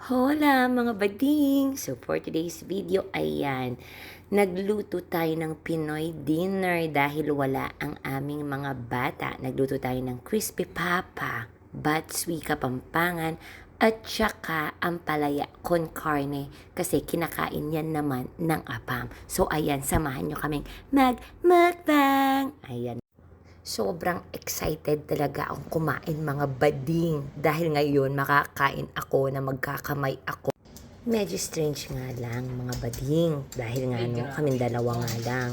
Hola mga bading! So for today's video, ayan, nagluto tayo ng Pinoy dinner dahil wala ang aming mga bata. Nagluto tayo ng crispy papa, batswi kapampangan, at saka ampalaya con carne kasi kinakain yan naman ng apam. So ayan, samahan nyo kaming mag-mukbang! Ayan. Sobrang excited talaga akong kumain mga bading dahil ngayon makakain ako na magkakamay ako. Medyo strange nga lang mga bading dahil nga kaming dalawa nga lang.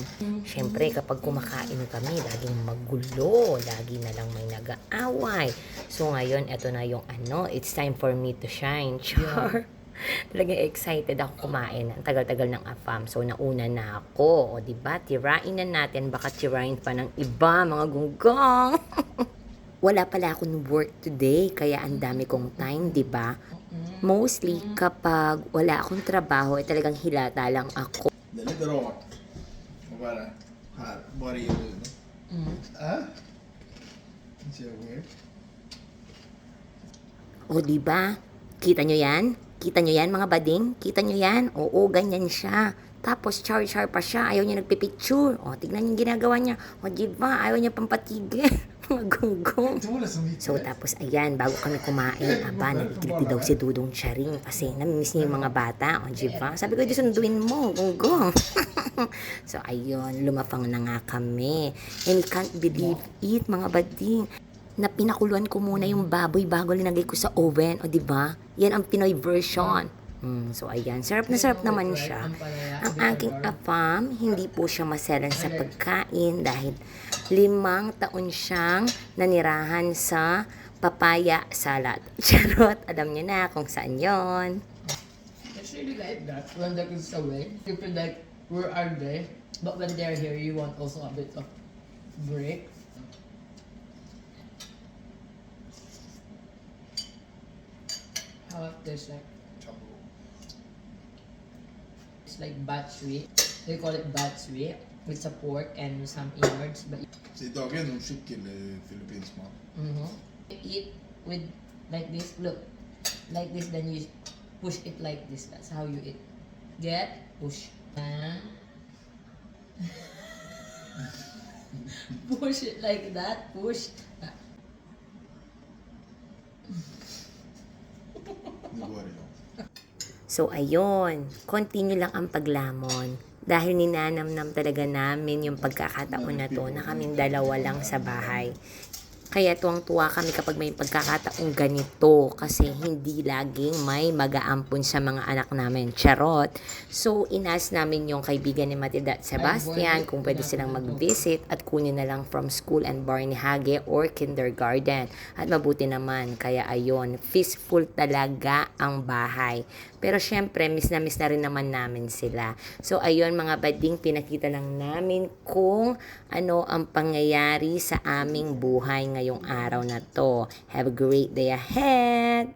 Syempre kapag kumakain kami laging magulo, lagi na lang may nag-aaway. So ngayon eto na yung it's time for me to shine. Char. Talagang excited ako kumain. Ang tagal-tagal ng afam. So, nauna na ako. O, diba? Tirain na natin. Baka tirain pa ng iba, mga gunggong. Wala pala akong work today. Kaya ang dami kong time, diba? Mostly, kapag wala akong trabaho, talagang hilata lang ako. Det är lite rart. Och bara, här, var är du? It's so weird. O, diba? Kita nyo yan? Kita nyo yan, mga bading? Kita nyo yan? Oo, ganyan siya. Tapos, char-char pa siya. Ayaw niya nagpipicture. O, tignan yung ginagawa niya. O, diba? Ayaw niya pampatigil. Mga gunggong. So, tapos, ayan, bago kami kumain, nagkiliti daw si Dudong Charing kasi namimiss niya yung mga bata. O, diba? Sabi ko, di sunduin mo, gunggong. So, ayun, lumapang na nga kami. And I can't believe it, mga bading, na pinakuluan ko muna yung baboy bago linagay ko sa oven. O, diba? Yan ang Pinoy version. So, ayan. Sarap na sarap naman siya. Ang aking afam, hindi po siya maselan sa pagkain dahil 5 taon siyang nanirahan sa papaya salad. Charot, alam niyo na kung saan yon. It's really like that. When the kids away, you feel like, where are they? But when they're here, you want also a bit of break. How it tastes like? It's like batswi. They call it batswi. With a pork and some innards. But Så idag är nog kyckel filippinsk mat. you eat with like this. Look, like this. Then you push it like this. That's how you eat. Get, push. Push it like that. Push. Nu går det igång. So, ayun. Continue lang ang paglamon. Dahil ninanamnam talaga namin yung pagkakataon na to na kaming dalawa lang sa bahay. Kaya tuwang-tuwa kami kapag may pagkakataong ganito kasi hindi laging may mag-aampon sa mga anak namin. Charot! So, inas namin yung kaibigan ni Matilda at Sebastian kung pwede silang mag-visit at kunin na lang from school and Barney Hage or kindergarten. At mabuti naman, kaya ayon, peaceful talaga ang bahay. Pero syempre, miss na rin naman namin sila. So, ayun mga bading, pinakita lang namin kung ano ang pangyayari sa aming buhay ngayong araw na to. Have a great day ahead!